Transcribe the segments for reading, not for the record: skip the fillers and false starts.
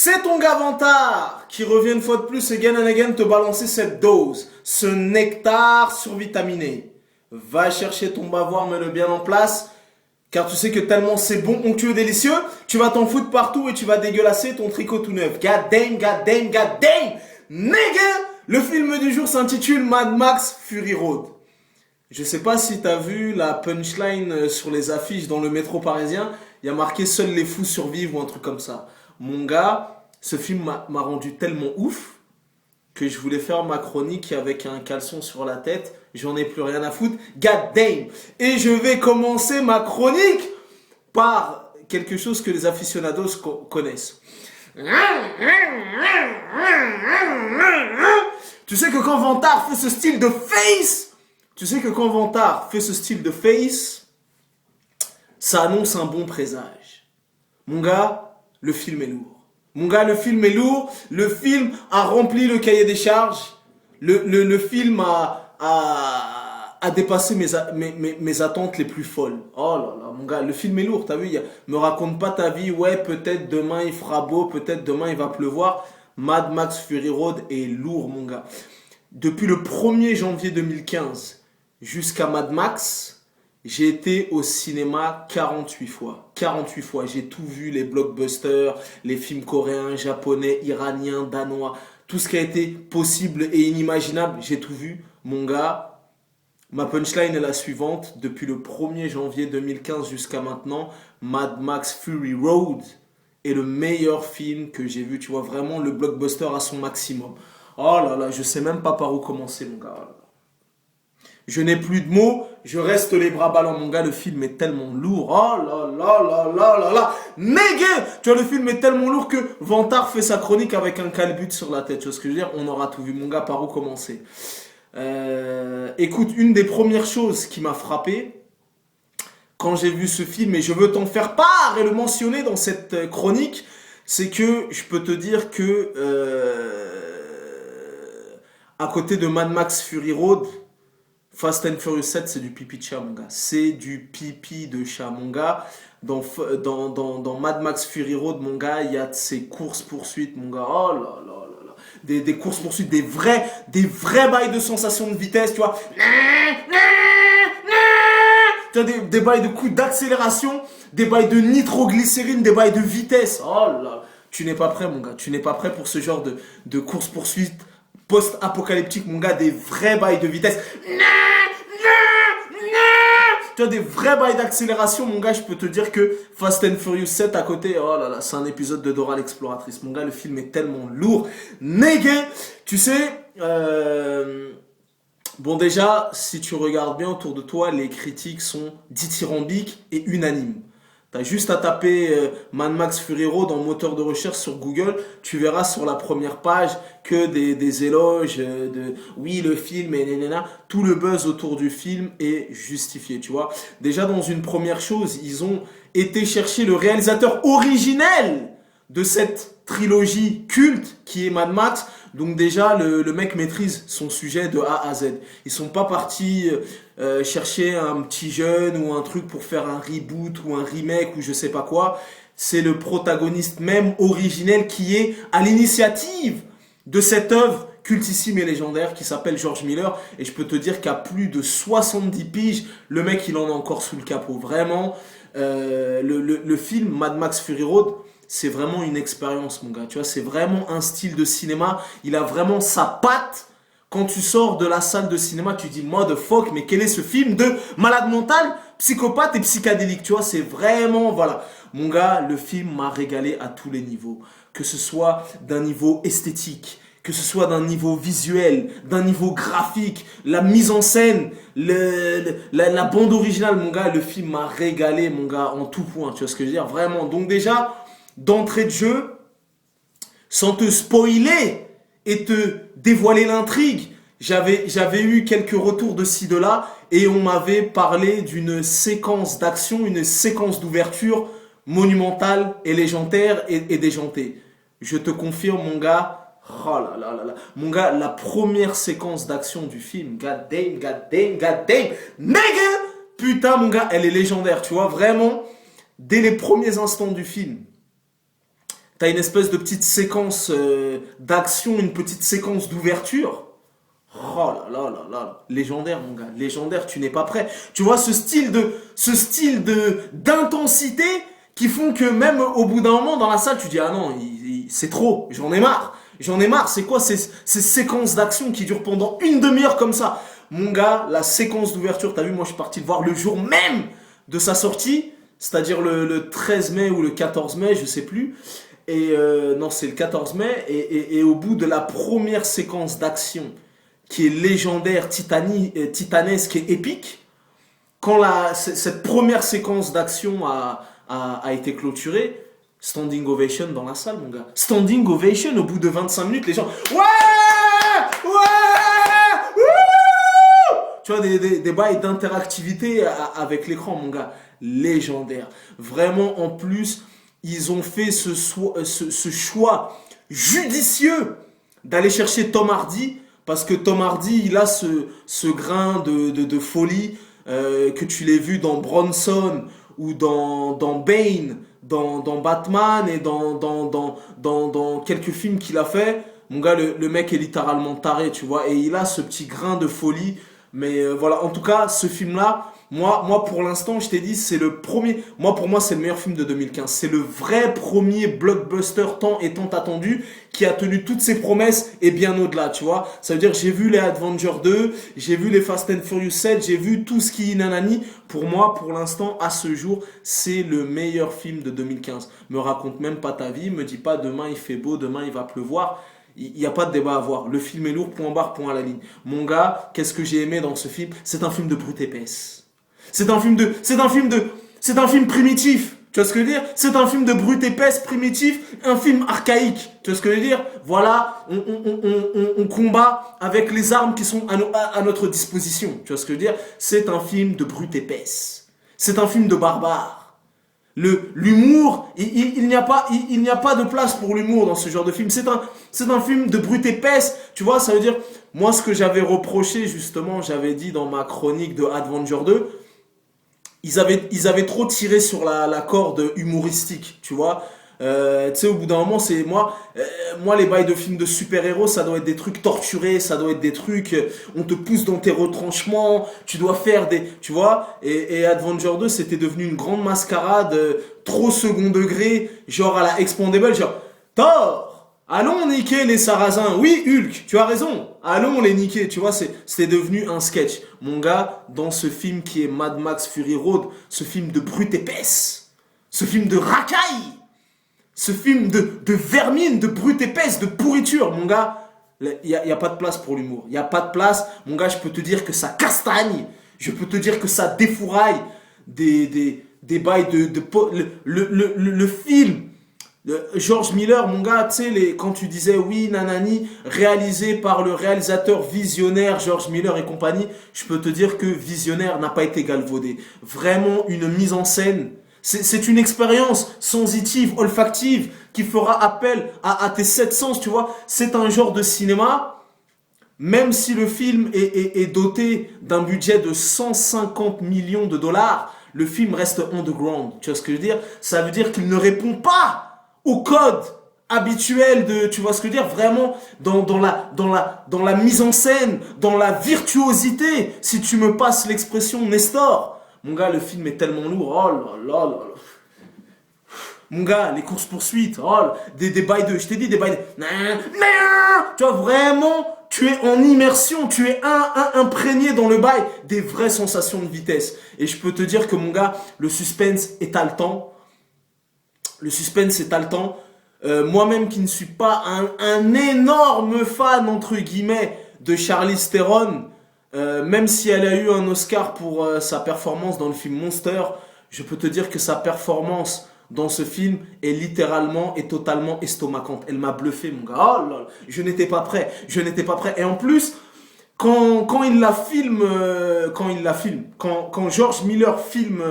C'est ton gars Vantard qui revient une fois de plus again and again te balancer cette dose, ce nectar survitaminé. Va chercher ton bavoir, mets-le bien en place, car tu sais que tellement c'est bon, onctueux, délicieux, tu vas t'en foutre partout et tu vas dégueulasser ton tricot tout neuf. God damn, god damn, god damn, nigga! Le film du jour s'intitule Mad Max Fury Road. Je sais pas si t'as vu la punchline sur les affiches dans le métro parisien, il y a marqué "Seuls les fous survivent" ou un truc comme ça. Mon gars, ce film m'a rendu tellement ouf que je voulais faire ma chronique avec un caleçon sur la tête. J'en ai plus rien à foutre. God damn! Et je vais commencer ma chronique par quelque chose que les aficionados connaissent. Tu sais que quand Vantard fait ce style de face, ça annonce un bon présage. Mon gars, le film est lourd. Le film a rempli le cahier des charges. Le film a dépassé mes attentes les plus folles. Oh là là, mon gars, le film est lourd, t'as vu, me raconte pas ta vie, ouais, peut-être demain il fera beau, peut-être demain il va pleuvoir. Mad Max Fury Road est lourd, mon gars. Depuis le 1er janvier 2015 jusqu'à Mad Max, j'ai été au cinéma 48 fois. 48 fois, j'ai tout vu, les blockbusters, les films coréens, japonais, iraniens, danois, tout ce qui a été possible et inimaginable, j'ai tout vu. Mon gars, ma punchline est la suivante. Depuis le 1er janvier 2015 jusqu'à maintenant, Mad Max Fury Road est le meilleur film que j'ai vu. Tu vois, vraiment le blockbuster à son maximum. Oh là là, je sais même pas par où commencer, mon gars. Je n'ai plus de mots, je reste les bras ballants, mon gars, le film est tellement lourd. Oh là là là là là là. Nigga! Tu vois, le film est tellement lourd que Vantard fait sa chronique avec un calbut sur la tête. Tu vois ce que je veux dire? On aura tout vu, mon gars, par où commencer. Écoute, une des premières choses qui m'a frappé quand j'ai vu ce film, et je veux t'en faire part et le mentionner dans cette chronique, c'est que je peux te dire que à côté de Mad Max Fury Road, Fast and Furious 7, c'est du pipi de chat, mon gars. C'est du pipi de chat, mon gars. Dans Mad Max Fury Road, mon gars, il y a de ces courses-poursuites, mon gars. Oh là là là là. Des courses-poursuites, des vrais bails de sensation de vitesse, tu vois. Tu as des bails de coups d'accélération, des bails de nitroglycérine, des bails de vitesse. Oh là, tu n'es pas prêt, mon gars. Tu n'es pas prêt pour ce genre de course-poursuite post-apocalyptique, mon gars. Des vrais bails de vitesse. Tu as des vrais bails d'accélération, mon gars. Je peux te dire que Fast and Furious 7 à côté, oh là là, c'est un épisode de Dora l'exploratrice. Mon gars, le film est tellement lourd. Nigga, tu sais... Bon, déjà, si tu regardes bien autour de toi, les critiques sont dithyrambiques et unanimes. T'as juste à taper Mad Max Fury Road dans moteur de recherche sur Google, tu verras sur la première page que des éloges de oui, le film et nanana. Tout le buzz autour du film est justifié, tu vois. Déjà, dans une première chose, ils ont été chercher le réalisateur originel de cette trilogie culte qui est Mad Max. Donc déjà, le mec maîtrise son sujet de A à Z. Ils sont pas partis chercher un petit jeune ou un truc pour faire un reboot ou un remake ou je sais pas quoi. C'est le protagoniste même originel qui est à l'initiative de cette œuvre cultissime et légendaire qui s'appelle George Miller. Et je peux te dire qu'à plus de 70 piges, le mec il en a encore sous le capot. Vraiment, le film Mad Max Fury Road, c'est vraiment une expérience, mon gars. Tu vois, c'est vraiment un style de cinéma. Il a vraiment sa patte. Quand tu sors de la salle de cinéma, tu dis motherfuck, mais quel est ce film de malade mental, psychopathe et psychédélique. Tu vois, c'est vraiment, voilà. Mon gars, le film m'a régalé à tous les niveaux. Que ce soit d'un niveau esthétique, que ce soit d'un niveau visuel, d'un niveau graphique, la mise en scène, la bande originale, mon gars, le film m'a régalé, mon gars, en tout point. Tu vois ce que je veux dire? Vraiment. Donc déjà, d'entrée de jeu, sans te spoiler et te dévoiler l'intrigue, j'avais eu quelques retours de ci, de là, et on m'avait parlé d'une séquence d'action, une séquence d'ouverture monumentale et légendaire et déjantée. Je te confirme, mon gars, oh là là là là, mon gars, la première séquence d'action du film, god damn, nigga, putain, mon gars, elle est légendaire, tu vois, vraiment, dès les premiers instants du film. t'as une espèce de petite séquence d'action, une petite séquence d'ouverture. Oh là là là là, légendaire mon gars, légendaire, tu n'es pas prêt. Tu vois d'intensité qui font que même au bout d'un moment dans la salle, tu dis ah non, c'est trop, j'en ai marre. J'en ai marre, c'est quoi ces séquences d'action qui durent pendant une demi-heure comme ça? Mon gars, la séquence d'ouverture, t'as vu, moi je suis parti le voir le jour même de sa sortie, c'est-à-dire le 13 mai ou le 14 mai, je sais plus. Et non, c'est le 14 mai. Et au bout de la première séquence d'action, qui est légendaire, titanesque et épique, quand cette première séquence d'action a été clôturée, standing ovation dans la salle, mon gars. Standing ovation au bout de 25 minutes, les gens. Ouais! Ouais! Wouh! Tu vois, des bails d'interactivité avec l'écran, mon gars. Légendaire. Vraiment, en plus, ils ont fait ce choix judicieux d'aller chercher Tom Hardy. Parce que Tom Hardy, il a ce grain de folie que tu l'aies vu dans Bronson ou dans Bane, dans Batman et dans quelques films qu'il a fait. Mon gars, le mec est littéralement taré, tu vois. Et il a ce petit grain de folie. Mais voilà, en tout cas, ce film-là, moi pour l'instant, je t'ai dit, c'est le premier. Pour moi, c'est le meilleur film de 2015. C'est le vrai premier blockbuster tant et tant attendu qui a tenu toutes ses promesses et bien au-delà, tu vois. Ça veut dire, j'ai vu les Avengers 2, j'ai vu les Fast and Furious 7, j'ai vu tout ce qui nanani. Pour moi, pour l'instant, à ce jour, c'est le meilleur film de 2015. Me raconte même pas ta vie, me dis pas demain il fait beau, demain il va pleuvoir. Il n'y a pas de débat à avoir. Le film est lourd, point barre, point à la ligne. Mon gars, qu'est-ce que j'ai aimé dans ce film? C'est un film de brute épaisse. C'est un film primitif. Tu vois ce que je veux dire? C'est un film de brute épaisse, primitif, un film archaïque. Tu vois ce que je veux dire? Voilà, on combat avec les armes qui sont à notre disposition. Tu vois ce que je veux dire? C'est un film de brute épaisse. C'est un film de barbare. L'humour, il n'y a pas de place pour l'humour dans ce genre de film. C'est un film de brute épaisse. Tu vois, ça veut dire, moi, ce que j'avais reproché, justement, j'avais dit dans ma chronique de Avenger 2, ils avaient trop tiré sur la corde humoristique, tu vois. Tu sais, au bout d'un moment, c'est moi les bails de films de super-héros, ça doit être des trucs torturés, ça doit être des trucs, on te pousse dans tes retranchements, tu dois faire tu vois. Et Avenger 2, c'était devenu une grande mascarade, trop second degré, genre à la Expandable, genre Thor, allons niquer les Sarrasins. Oui, Hulk, tu as raison, allons les niquer, tu vois. C'était devenu un sketch. Mon gars, dans ce film qui est Mad Max Fury Road, ce film de brute épaisse, ce film de racaille, ce film de vermine, de brute épaisse, de pourriture, mon gars, il n'y a pas de place pour l'humour. Il n'y a pas de place. Mon gars, je peux te dire que ça castagne. Je peux te dire que ça défouraille des bails le film. George Miller, mon gars, tu sais, quand tu disais oui, nanani, réalisé par le réalisateur visionnaire George Miller et compagnie, je peux te dire que visionnaire n'a pas été galvaudé. Vraiment une mise en scène. C'est une expérience sensitive, olfactive, qui fera appel à tes sept sens, tu vois. C'est un genre de cinéma, même si le film est doté d'un budget de 150 millions de dollars, le film reste underground. Tu vois ce que je veux dire? Ça veut dire qu'il ne répond pas au code habituel tu vois ce que je veux dire? Vraiment, dans la mise en scène, dans la virtuosité, si tu me passes l'expression Nestor. Mon gars, le film est tellement lourd. Oh là là là là. Mon gars, les courses-poursuites. Oh là, des bails de... Je t'ai dit, des bails de... Tu vois, vraiment, tu es en immersion. Tu es imprégné dans le bail des vraies sensations de vitesse. Et je peux te dire que, mon gars, le suspense est haletant. Le suspense est haletant. Moi-même qui ne suis pas un énorme fan, entre guillemets, de Charlize Theron... même si elle a eu un Oscar pour sa performance dans le film Monster, je peux te dire que sa performance dans ce film est littéralement et totalement estomacante. Elle m'a bluffé, mon gars. Oh là là, je n'étais pas prêt. Et en plus, quand George Miller filme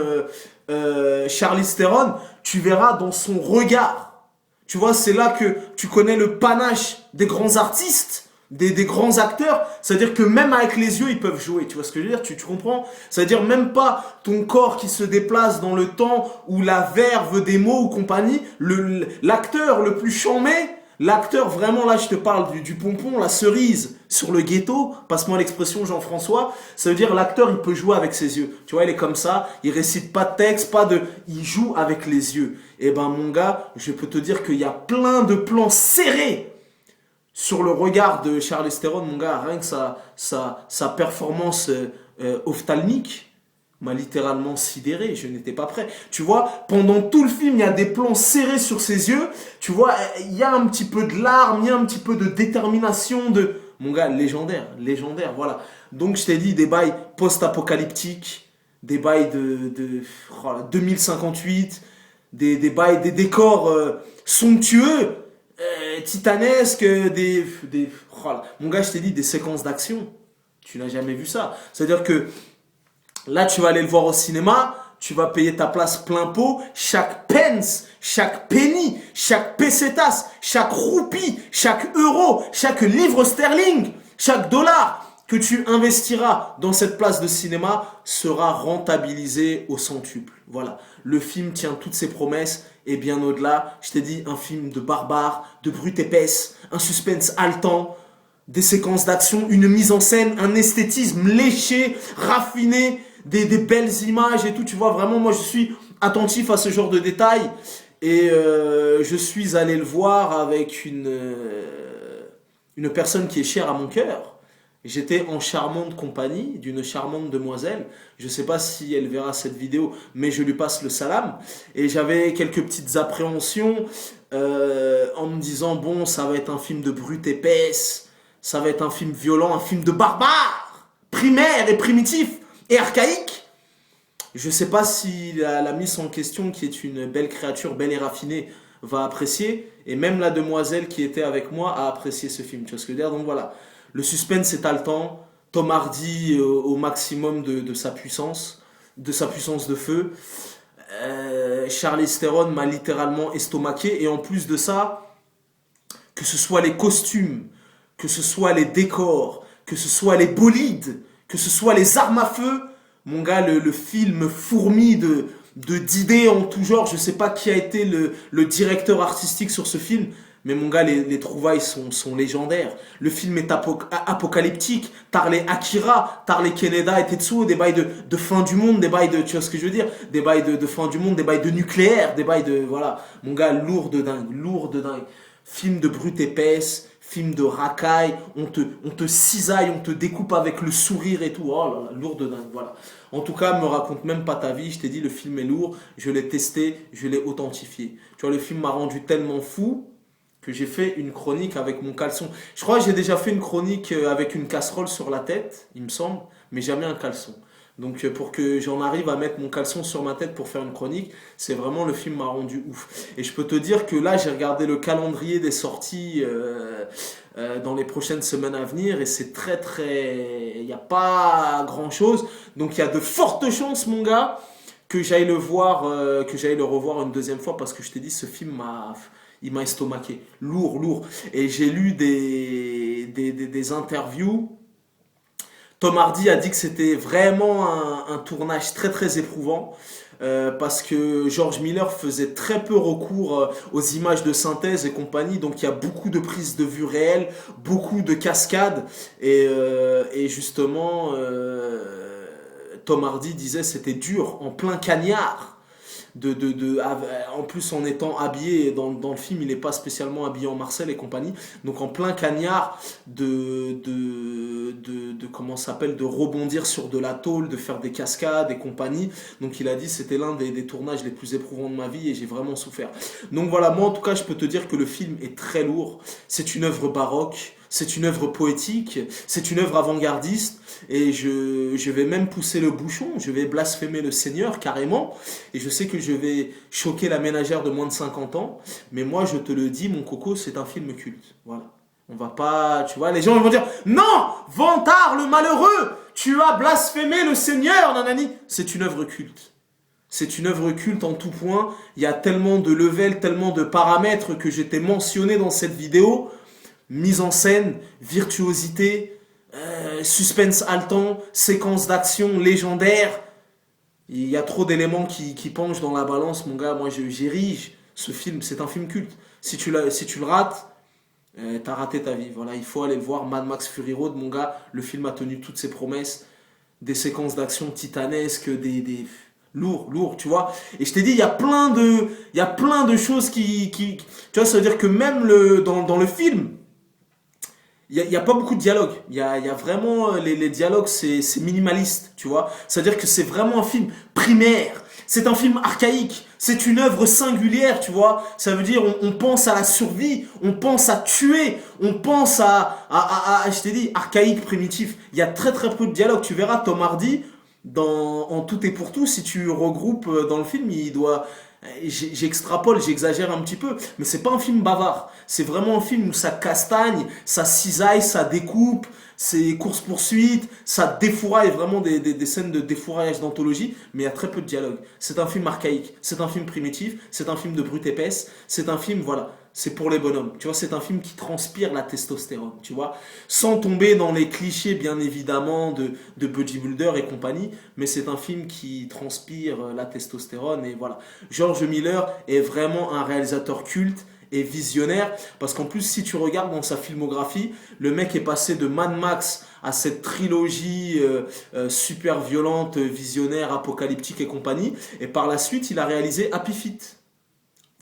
Charlize Theron, tu verras dans son regard. Tu vois, c'est là que tu connais le panache des grands artistes. des grands acteurs, c'est-à-dire que même avec les yeux, ils peuvent jouer, tu vois ce que je veux dire, tu comprends? C'est-à-dire même pas ton corps qui se déplace dans le temps ou la verve des mots ou compagnie, l'acteur le plus charmé, l'acteur vraiment là je te parle du pompon, la cerise sur le ghetto, passe-moi l'expression Jean-François, ça veut dire l'acteur il peut jouer avec ses yeux, tu vois il est comme ça, il récite pas de texte, il joue avec les yeux. Et ben mon gars, je peux te dire qu'il y a plein de plans serrés sur le regard de Charlize Theron, mon gars, rien que sa performance ophtalmique m'a littéralement sidéré, je n'étais pas prêt. Tu vois, pendant tout le film, il y a des plans serrés sur ses yeux, tu vois, il y a un petit peu de larmes, il y a un petit peu de détermination, Mon gars, légendaire, voilà. Donc je t'ai dit, des bails post-apocalyptiques, des bails de 2058, des bails, des décors somptueux, titanesque, mon gars, je t'ai dit, des séquences d'action. Tu n'as jamais vu ça. C'est-à-dire que là, tu vas aller le voir au cinéma, tu vas payer ta place plein pot, chaque pence, chaque penny, chaque pesetas, chaque roupie, chaque euro, chaque livre sterling, chaque dollar que tu investiras dans cette place de cinéma sera rentabilisé au centuple. Voilà. Le film tient toutes ses promesses et bien au-delà. Je t'ai dit, un film de barbare, de brute épaisse, un suspense haletant, des séquences d'action, une mise en scène, un esthétisme léché, raffiné, des belles images et tout. Tu vois, vraiment, moi, je suis attentif à ce genre de détails. Et je suis allé le voir avec une personne qui est chère à mon cœur. J'étais en charmante compagnie d'une charmante demoiselle. Je ne sais pas si elle verra cette vidéo, mais je lui passe le salam. Et j'avais quelques petites appréhensions en me disant, bon, ça va être un film de brute épaisse, ça va être un film violent, un film de barbare, primaire et primitif et archaïque. Je ne sais pas si la miss en question, qui est une belle créature, belle et raffinée, va apprécier. Et même la demoiselle qui était avec moi a apprécié ce film. Tu vois ce que je veux dire? Donc voilà. Le suspense est haletant. Tom Hardy au maximum de sa puissance de feu. Charlize Theron m'a littéralement estomaqué. Et en plus de ça, que ce soit les costumes, que ce soit les décors, que ce soit les bolides, que ce soit les armes à feu, mon gars, le film fourmille d'idées en tout genre. Je sais pas qui a été le directeur artistique sur ce film, mais mon gars, les trouvailles sont légendaires. Le film est apocalyptique. T'as les Akira, t'as les Kaneda et Tetsuo, des bails de fin du monde, des bails de, tu vois ce que je veux dire? Des bails de fin du monde, des bails de nucléaire, des bails de, voilà. Mon gars, lourd de dingue. Film de brute épaisse, film de racaille, on te cisaille, on te découpe avec le sourire et tout. Oh là là, lourd de dingue, voilà. En tout cas, me raconte même pas ta vie, je t'ai dit, le film est lourd, je l'ai testé, je l'ai authentifié. Tu vois, le film m'a rendu tellement fou que j'ai fait une chronique avec mon caleçon. Je crois que j'ai déjà fait une chronique avec une casserole sur la tête, il me semble, mais jamais un caleçon. Donc pour que j'en arrive à mettre mon caleçon sur ma tête pour faire une chronique, c'est vraiment, le film m'a rendu ouf. Et je peux te dire que là, j'ai regardé le calendrier des sorties dans les prochaines semaines à venir et c'est il n'y a pas grand chose. Donc il y a de fortes chances, mon gars, que j'aille le voir, que j'aille le revoir une deuxième fois parce que je t'ai dit, ce film il m'a estomaqué. Lourd. Et j'ai lu des interviews. Tom Hardy a dit que c'était vraiment un tournage très éprouvant parce que George Miller faisait très peu recours aux images de synthèse et compagnie, donc il y a beaucoup de prises de vue réelles, beaucoup de cascades et justement Tom Hardy disait c'était dur en plein cagnard. En plus en étant habillé dans le film, il n'est pas spécialement habillé en Marcel et compagnie, donc en plein cagnard comment ça s'appelle, de rebondir sur de la tôle, de faire des cascades et compagnie. Donc il a dit c'était l'un des tournages les plus éprouvants de ma vie et j'ai vraiment souffert. Donc voilà, moi en tout cas je peux te dire que le film est très lourd, c'est une œuvre baroque, c'est une œuvre poétique, c'est une œuvre avant-gardiste et je vais même pousser le bouchon, je vais blasphémer le Seigneur carrément et je sais que je vais choquer la ménagère de moins de 50 ans, mais moi je te le dis mon coco, c'est un film culte, voilà. On va pas, tu vois, les gens ils vont dire non, vantard le malheureux, tu as blasphémé le Seigneur, nanani. C'est une œuvre culte. C'est une œuvre culte en tout point. Il y a tellement de levels, tellement de paramètres que j'étais mentionné dans cette vidéo. mise en scène, virtuosité, suspense haletant, séquence d'action légendaire. Il y a trop d'éléments qui penchent dans la balance, mon gars. Moi, j'érige ce film. C'est un film culte. Si tu le rates, t'as raté ta vie. Voilà, il faut aller le voir. Mad Max Fury Road, mon gars. Le film a tenu toutes ses promesses. Des séquences d'action titanesques, lourd, tu vois. Et je t'ai dit, il y a plein de choses tu vois, ça veut dire que même dans le film, il y a pas beaucoup de dialogue. Il y a vraiment les dialogues, c'est minimaliste, tu vois. C'est-à-dire que c'est vraiment un film primaire. C'est un film archaïque. C'est une œuvre singulière, tu vois. Ça veut dire on pense à la survie, on pense à tuer, on pense je t'ai dit, archaïque, primitif. Il y a très très peu de dialogue. Tu verras Tom Hardy en tout et pour tout. Si tu regroupes dans le film, il doit j'extrapole, j'exagère un petit peu, mais c'est pas un film bavard. C'est vraiment un film où ça castagne, ça cisaille, ça découpe, c'est course-poursuite, ça défouraille, vraiment des scènes de défouraillage d'anthologie, mais il y a très peu de dialogue. C'est un film archaïque, c'est un film primitif, c'est un film de brute épaisse, c'est un film, voilà, c'est pour les bonhommes. Tu vois, c'est un film qui transpire la testostérone, tu vois, sans tomber dans les clichés, bien évidemment, de bodybuilder et compagnie, mais c'est un film qui transpire la testostérone, et voilà. George Miller est vraiment un réalisateur culte et visionnaire, parce qu'en plus, si tu regardes dans sa filmographie, le mec est passé de Mad Max à cette trilogie super violente, visionnaire, apocalyptique et compagnie, et par la suite, il a réalisé Happy Feet.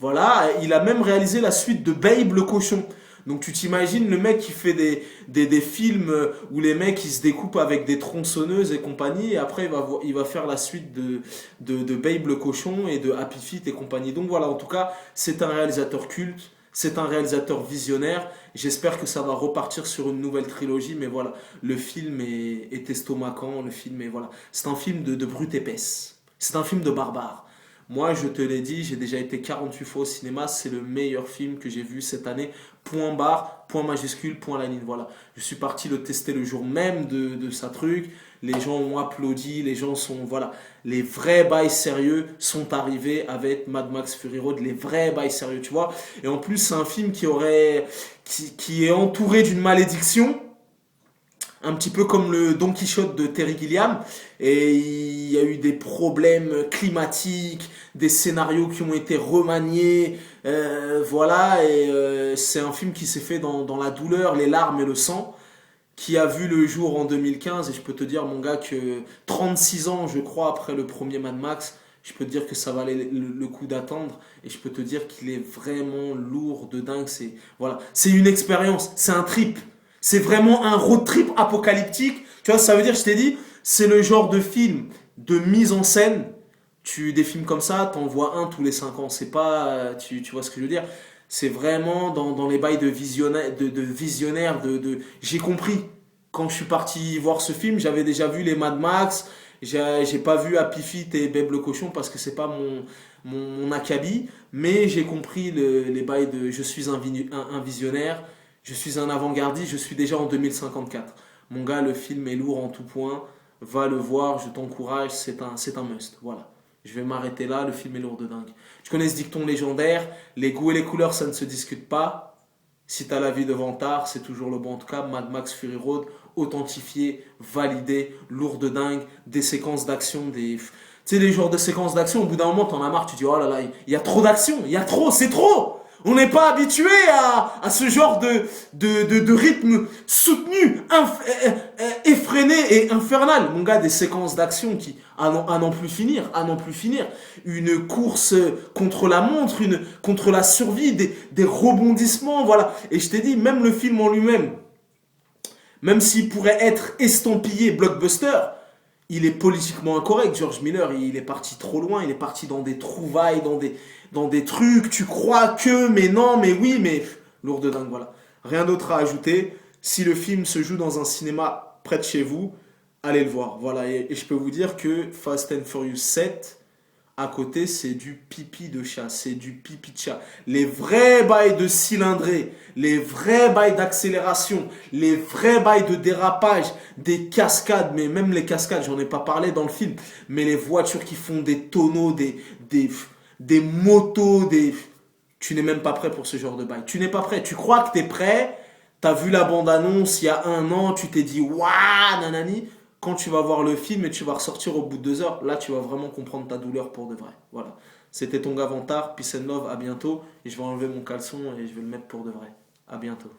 Voilà, il a même réalisé la suite de Babe le cochon. Donc tu t'imagines le mec qui fait des films où les mecs ils se découpent avec des tronçonneuses et compagnie, et après il va faire la suite de Babe le cochon et de Happy Feet et compagnie. Donc voilà, en tout cas, c'est un réalisateur culte, c'est un réalisateur visionnaire. J'espère que ça va repartir sur une nouvelle trilogie, mais voilà, le film est estomacant, le film est voilà. C'est un film de brute épaisse, c'est un film de barbare. Moi, je te l'ai dit, j'ai déjà été 48 fois au cinéma. C'est le meilleur film que j'ai vu cette année. Point barre, point majuscule, point la ligne. Voilà. Je suis parti le tester le jour même de sa truc. Les gens ont applaudi. Les gens sont. Voilà. Les vrais bails sérieux sont arrivés avec Mad Max Fury Road. Les vrais bails sérieux, tu vois. Et en plus, c'est un film qui est entouré d'une malédiction, un petit peu comme le Don Quichotte de Terry Gilliam, et il y a eu des problèmes climatiques, des scénarios qui ont été remaniés, voilà, et c'est un film qui s'est fait dans la douleur, les larmes et le sang, qui a vu le jour en 2015, et je peux te dire, mon gars, que 36 ans, je crois, après le premier Mad Max, je peux te dire que ça valait le coup d'attendre, et je peux te dire qu'il est vraiment lourd de dingue. Voilà, c'est une expérience, c'est un trip. C'est vraiment un road trip apocalyptique. Tu vois, ça veut dire, je t'ai dit, c'est le genre de film de mise en scène. Des films comme ça, t'en vois un tous les 5 ans. C'est pas, tu vois ce que je veux dire? C'est vraiment dans les bails de visionnaire. J'ai compris. Quand je suis parti voir ce film, j'avais déjà vu les Mad Max. J'ai pas vu Happy Feet et Babe le cochon parce que c'est pas mon acabit. Mais j'ai compris les bails de je suis un visionnaire. Je suis un avant-gardiste, je suis déjà en 2054. Mon gars, le film est lourd en tout point. Va le voir, je t'encourage, c'est un must. Voilà. Je vais m'arrêter là, le film est lourd de dingue. Je connais ce dicton légendaire, les goûts et les couleurs, ça ne se discute pas. Si t'as la vie de vantard, c'est toujours le bon. En tout cas, Mad Max Fury Road, authentifié, validé, lourd de dingue, des séquences d'action, tu sais, les genres de séquences d'action, au bout d'un moment, t'en as marre, tu dis, oh là là, il y a trop d'action, il y a trop, c'est trop! On n'est pas habitué à ce genre de rythme soutenu, effréné et infernal. Mon gars, des séquences d'action qui, à n'en plus finir, une course contre la montre, contre la survie, des rebondissements, voilà. Et je t'ai dit, même le film en lui-même, même s'il pourrait être estampillé blockbuster, il est politiquement incorrect. George Miller, il est parti trop loin, il est parti dans des trouvailles, dans des trucs, tu crois que, mais non, mais oui, mais lourd de dingue, voilà. Rien d'autre à ajouter. Si le film se joue dans un cinéma près de chez vous, allez le voir. Voilà, et je peux vous dire que Fast and Furious 7, à côté, c'est du pipi de chat, c'est du pipi de chat. Les vrais bails de cylindrée, les vrais bails d'accélération, les vrais bails de dérapage, des cascades, mais même les cascades, j'en ai pas parlé dans le film, mais les voitures qui font des tonneaux, des motos, Tu n'es même pas prêt pour ce genre de bail. Tu n'es pas prêt. Tu crois que tu es prêt, T'as vu la bande-annonce il y a 1 an, tu t'es dit waouh, nanani. Quand tu vas voir le film et tu vas ressortir au bout de 2 heures, là tu vas vraiment comprendre ta douleur pour de vrai. Voilà. C'était ton Gavantar, peace and love, à bientôt. Et je vais enlever mon caleçon et je vais le mettre pour de vrai. À bientôt.